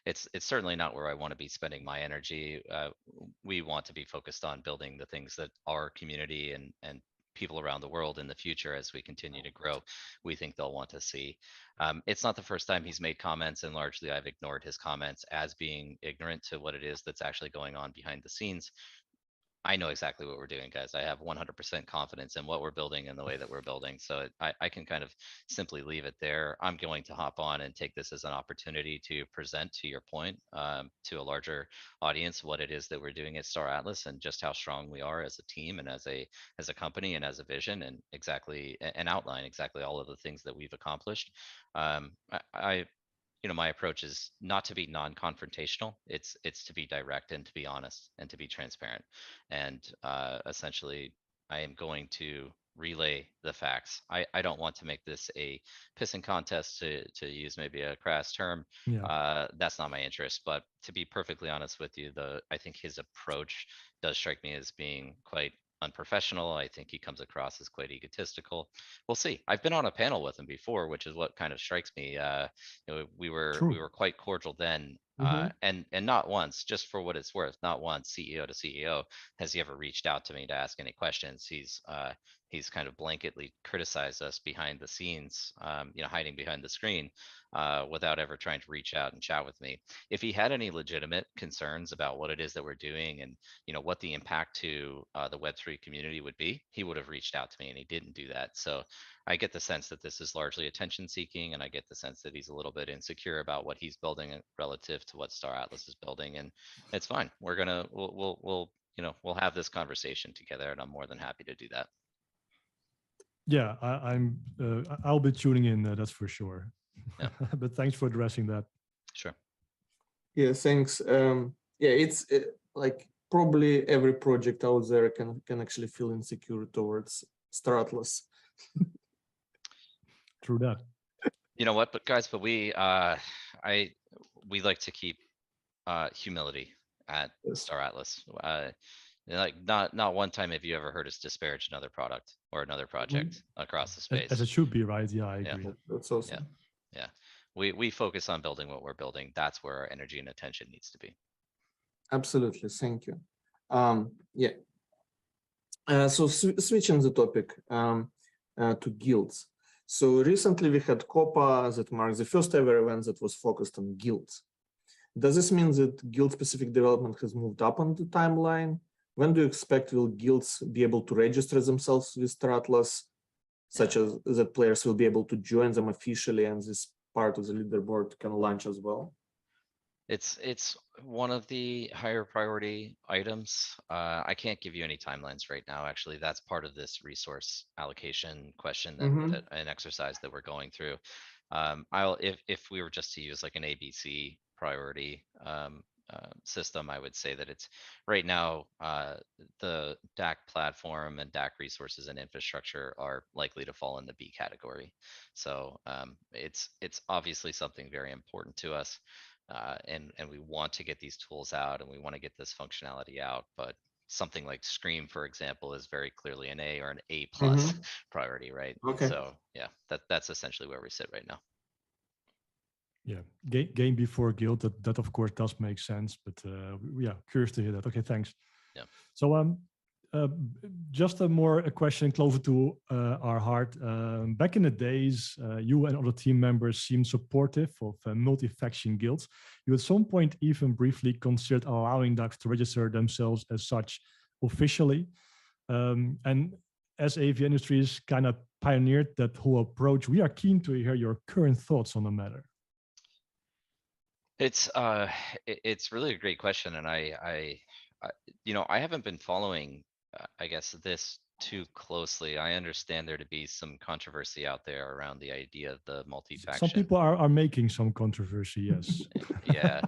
It's certainly not where I want to be spending my energy. We want to be focused on building the things that our community and people around the world in the future, as we continue to grow, we think they'll want to see. It's not the first time he's made comments, and largely I've ignored his comments as being ignorant to what it is that's actually going on behind the scenes. I know exactly what we're doing, guys. I have 100% confidence in what we're building and the way that we're building. So I can kind of simply leave it there. I'm going to hop on and take this as an opportunity to present, to your point, to a larger audience what it is that we're doing at Star Atlas and just how strong we are as a team and as a company and as a vision, and outline exactly all of the things that we've accomplished. My approach is not to be non-confrontational. It's to be direct and to be honest and to be transparent. And essentially, I am going to relay the facts. I don't want to make this a pissing contest, to use maybe a crass term. Yeah. That's not my interest. But to be perfectly honest with you, I think his approach does strike me as being quite unprofessional. I think he comes across as quite egotistical. We'll see. I've been on a panel with him before, which is what kind of strikes me. We were quite cordial then, and not once, just for what it's worth, not once, CEO to CEO, has he ever reached out to me to ask any questions. He's kind of blanketly criticized us behind the scenes, hiding behind the screen, without ever trying to reach out and chat with me. If he had any legitimate concerns about what it is that we're doing and what the impact to the Web3 community would be, he would have reached out to me, and he didn't do that. So I get the sense that this is largely attention seeking, and I get the sense that he's a little bit insecure about what he's building relative to what Star Atlas is building, and it's fine. We'll have this conversation together, and I'm more than happy to do that. Yeah, I'll be tuning in, that's for sure. Yeah. But thanks for addressing that. Sure. Yeah, thanks. It's like probably every project out there can actually feel insecure towards Star Atlas. True that. You know what, but we like to keep humility at Star Atlas. Like not one time have you ever heard us disparage another product or another project across the space. As it should be, right? Yeah, I agree. Yeah, that's awesome. Yeah. We focus on building what we're building. That's where our energy and attention needs to be. Absolutely, thank you. So switching the topic to guilds. So recently we had Copa that marked the first ever event that was focused on guilds. Does this mean that guild-specific development has moved up on the timeline? when do you expect will guilds be able to register themselves with Star Atlas, such as that players will be able to join them officially and this part of the leaderboard can launch as well? It's one of the higher priority items. I can't give you any timelines right now. Actually, that's part of this resource allocation question that an exercise that we're going through. If we were just to use like an ABC priority system, I would say that it's right now the DAC platform and DAC resources and infrastructure are likely to fall in the B category. So it's obviously something very important to us. And we want to get these tools out and we want to get this functionality out, but something like Scream, for example, is very clearly an A or an A plus priority, right? Okay. So yeah, that's essentially where we sit right now. Yeah, game before guild, that of course does make sense, but yeah, curious to hear that. Okay, thanks. Yeah. So just a question closer to our heart. Back in the days, you and other team members seemed supportive of multi-faction guilds. You at some point even briefly considered allowing DACs to register themselves as such officially. And as Aephia Industries kind of pioneered that whole approach, we are keen to hear your current thoughts on the matter. It's really a great question, and I I haven't been following I guess this too closely. I understand there to be some controversy out there around the idea of the multi-faction. Some people are making some controversy, yes. Yeah.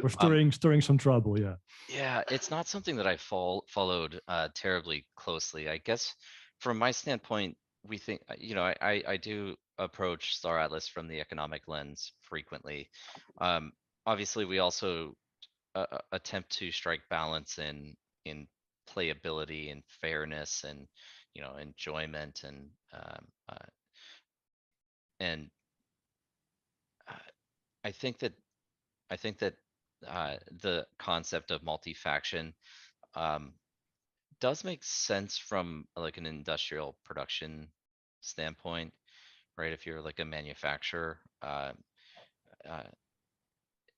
Or stirring some trouble, yeah. Yeah, it's not something that I followed terribly closely. I guess from my standpoint, we think, I do approach Star Atlas from the economic lens frequently. Obviously, we also attempt to strike balance in playability and fairness and enjoyment and I think that the concept of multi-faction does make sense from like an industrial production standpoint, right? If you're like a manufacturer,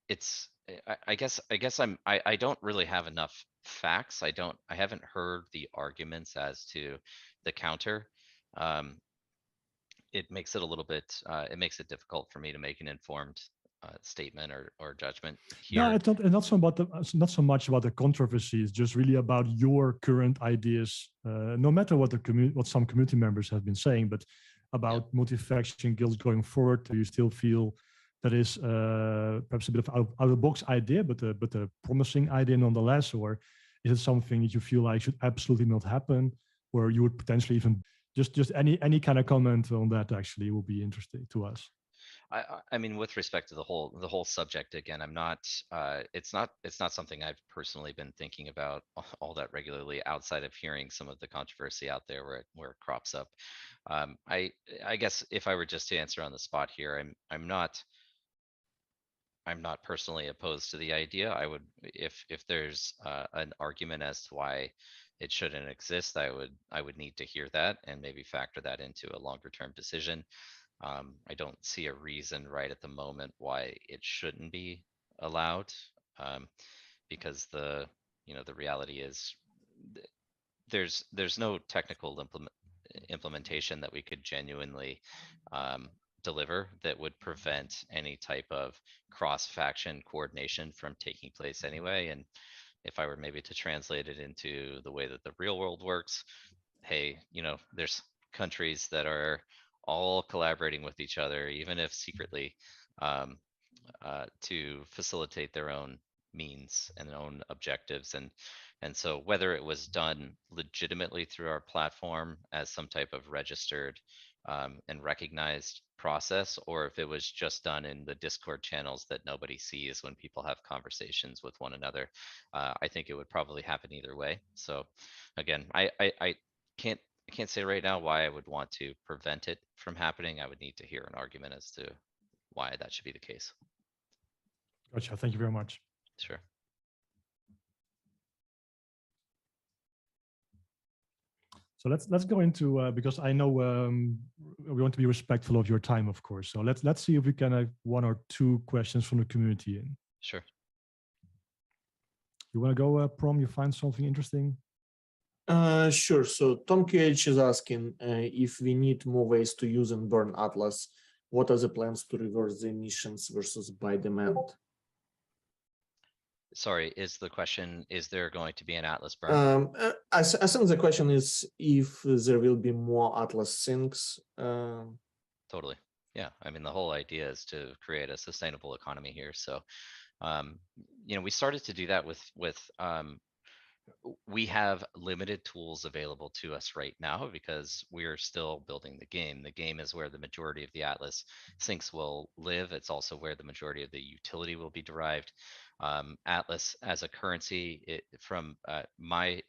it's I guess I don't really have enough facts. I haven't heard the arguments as to the counter. It makes it a little bit it makes it difficult for me to make an informed statement or judgment here. No, it's not so much about the controversy. It's just really about your current ideas, no matter what what some community members have been saying, but about multi-faction guilds going forward. Do you still feel that is perhaps a bit of out of the box idea, but a promising idea nonetheless? Or is it something that you feel like should absolutely not happen, or you would potentially even just any kind of comment on that actually will be interesting to us? I mean, with respect to the whole subject, again, I'm not. It's not something I've personally been thinking about all that regularly, outside of hearing some of the controversy out there where it crops up. I guess if I were just to answer on the spot here, I'm not personally opposed to the idea. I would, if there's an argument as to why it shouldn't exist, I would need to hear that and maybe factor that into a longer term decision. I don't see a reason right at the moment why it shouldn't be allowed, because the reality is there's no technical implementation that we could genuinely deliver that would prevent any type of cross-faction coordination from taking place anyway. And if I were maybe to translate it into the way that the real world works, hey, there's countries that are all collaborating with each other, even if secretly, to facilitate their own means and their own objectives. And so whether it was done legitimately through our platform as some type of registered and recognized process, or if it was just done in the Discord channels that nobody sees when people have conversations with one another, I think it would probably happen either way. So again, I can't say right now why I would want to prevent it from happening. I would need to hear an argument as to why that should be the case. Gotcha. Thank you very much. Sure. So let's go into because I know we want to be respectful of your time, of course. So let's see if we can have one or two questions from the community in. Sure. You want to go, Prom? You find something interesting? Sure. So Tom QH is asking if we need more ways to use and burn Atlas. What are the plans to reverse the emissions versus buy demand? Sorry, is the question, is there going to be an Atlas burn? I think the question is if there will be more Atlas sinks. Totally. Yeah. I mean, the whole idea is to create a sustainable economy here. So, you know, we started to do that with we have limited tools available to us right now because we're still building the game. The game is where the majority of the Atlas sinks will live. It's also where the majority of the utility will be derived. Atlas as a currency, from my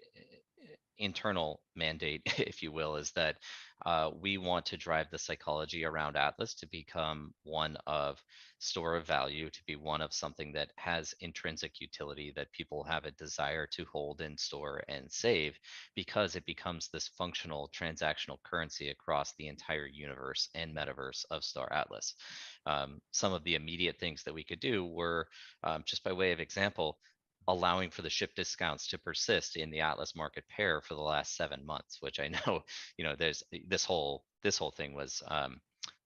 internal mandate, if you will, is that we want to drive the psychology around Atlas to become one of store of value, to be one of something that has intrinsic utility that people have a desire to hold and store and save, because it becomes this functional transactional currency across the entire universe and metaverse of Star Atlas. Some of the immediate things that we could do were, just by way of example, allowing for the ship discounts to persist in the Atlas market pair for the last 7 months, which I know, you know, there's this whole thing was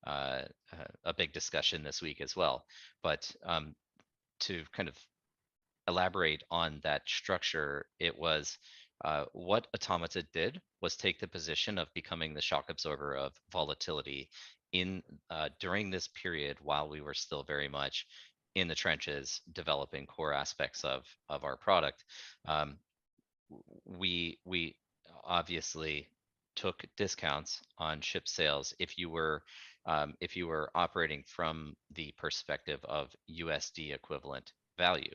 a big discussion this week as well. But to kind of elaborate on that structure, it was what ATMTA did was take the position of becoming the shock absorber of volatility in during this period while we were still very much in the trenches developing core aspects of our product. We obviously took discounts on ship sales if you were operating from the perspective of USD equivalent value.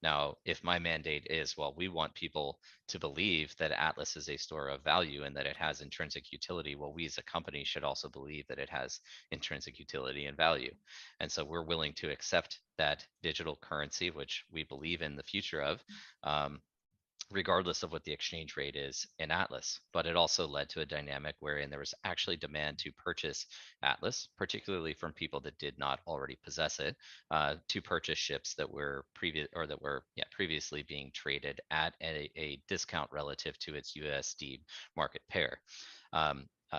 Now, if my mandate is, well, we want people to believe that Atlas is a store of value and that it has intrinsic utility, well, we as a company should also believe that it has intrinsic utility and value. And so we're willing to accept that digital currency, which we believe in the future of, regardless of what the exchange rate is in Atlas. But it also led to a dynamic wherein there was actually demand to purchase Atlas, particularly from people that did not already possess it, to purchase ships that were previously being traded at a discount relative to its USD market pair.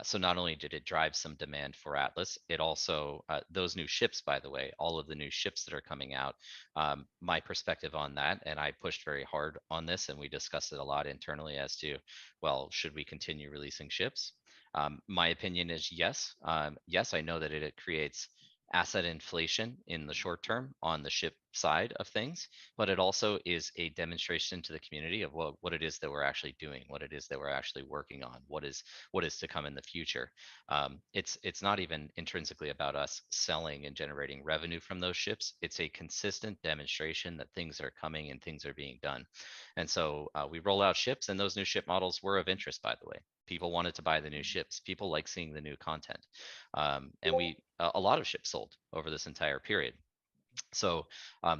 So not only did it drive some demand for Atlas, it also, those new ships, by the way, all of the new ships that are coming out, my perspective on that, and I pushed very hard on this, and we discussed it a lot internally as to, well, should we continue releasing ships? My opinion is yes. Yes, I know that it creates asset inflation in the short term on the ship side of things, but it also is a demonstration to the community of what it is that we're actually doing, what it is that we're actually working on, what is to come in the future. It's not even intrinsically about us selling and generating revenue from those ships. It's a consistent demonstration that things are coming and things are being done. And so we roll out ships, and those new ship models were of interest, by the way. People wanted to buy the new ships. People like seeing the new content. And a lot of ships sold over this entire period. So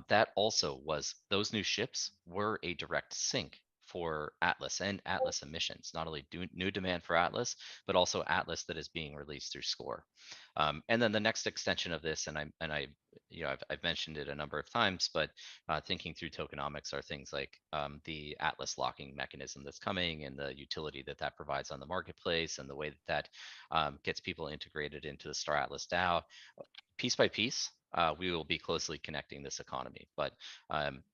that also was, those new ships were a direct sink for Atlas and Atlas emissions, not only new demand for Atlas, but also Atlas that is being released through Score. And then the next extension of this, and I you know, I've mentioned it a number of times, but thinking through tokenomics are things like the Atlas locking mechanism that's coming, and the utility that provides on the marketplace, and the way that gets people integrated into the Star Atlas DAO. Piece by piece, we will be closely connecting this economy. But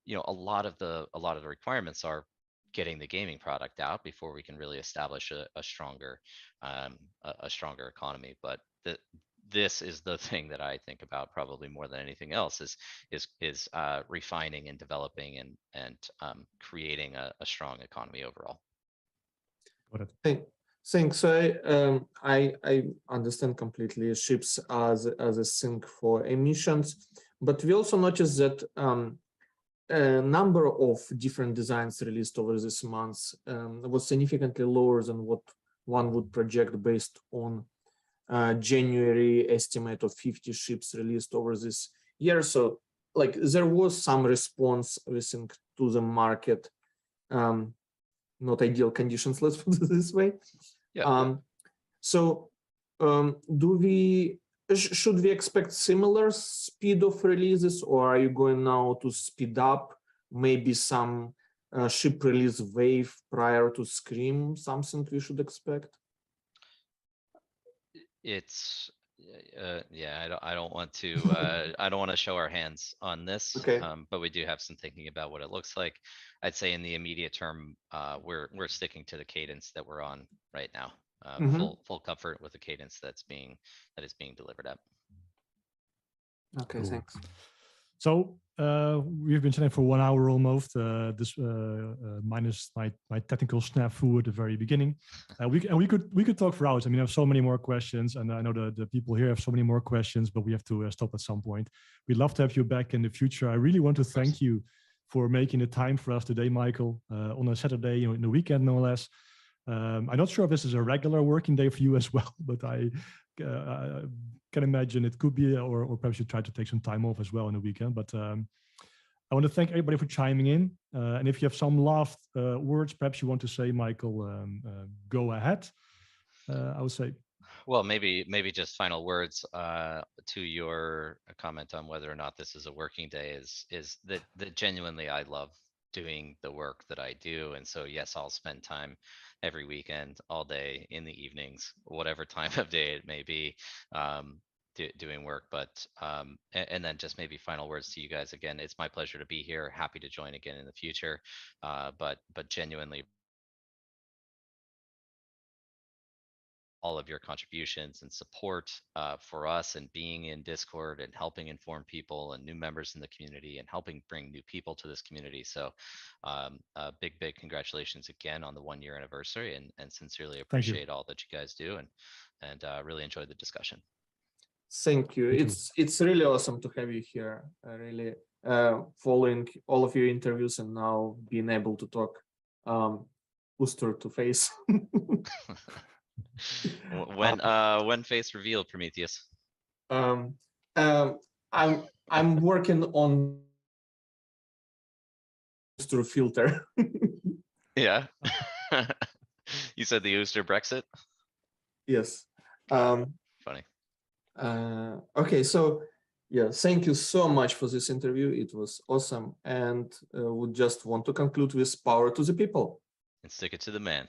you know, a lot of the requirements are getting the gaming product out before we can really establish a stronger economy. But this is the thing that I think about probably more than anything else, is refining and developing and creating a strong economy overall. Thanks. I understand completely ships as a sink for emissions, but we also noticed that a number of different designs released over this month was significantly lower than what one would project based on January estimate of 50 ships released over this year. So, like, there was some response, we think, to the market. Not ideal conditions, let's put it this way. Yeah. So should we expect similar speed of releases, or are you going now to speed up maybe some ship release wave prior to Scream something we should expect? It's yeah, I don't want to I don't want to show our hands on this. Okay. But we do have some thinking about what it looks like. I'd say in the immediate term, we're sticking to the cadence that we're on right now. Full comfort with the cadence that is being delivered at. Okay, Cool. thanks. So we've been chatting for 1 hour almost. This minus my technical snafu at the very beginning. We could talk for hours. I mean, I have so many more questions, and I know the people here have so many more questions, but we have to stop at some point. We'd love to have you back in the future. I really want to thank you for making the time for us today, Michael, on a Saturday, in the weekend, no less. I'm not sure if this is a regular working day for you as well, but I can imagine it could be, or perhaps you try to take some time off as well in the weekend. But I want to thank everybody for chiming in. And if you have some last words, perhaps you want to say, Michael, go ahead. I would say. Well, maybe just final words to your comment on whether or not this is a working day is that genuinely I love doing the work that I do. And so, yes, I'll spend time every weekend, all day, in the evenings, whatever time of day it may be, doing work. But and then just maybe final words to you guys. Again, it's my pleasure to be here. Happy to join again in the future. But genuinely, all of your contributions and support for us, and being in Discord and helping inform people and new members in the community and helping bring new people to this community. So big congratulations again on the 1-year anniversary, and sincerely appreciate all that you guys do, and really enjoyed the discussion. Thank you. It's really awesome to have you here. Really following all of your interviews and now being able to talk booster to face. When face reveal, Prometheus? I'm working on booster filter. Yeah. You said the Ooster Brexit? Yes. Funny. Okay, so yeah, thank you so much for this interview. It was awesome, and would just want to conclude with power to the people. And stick it to the man.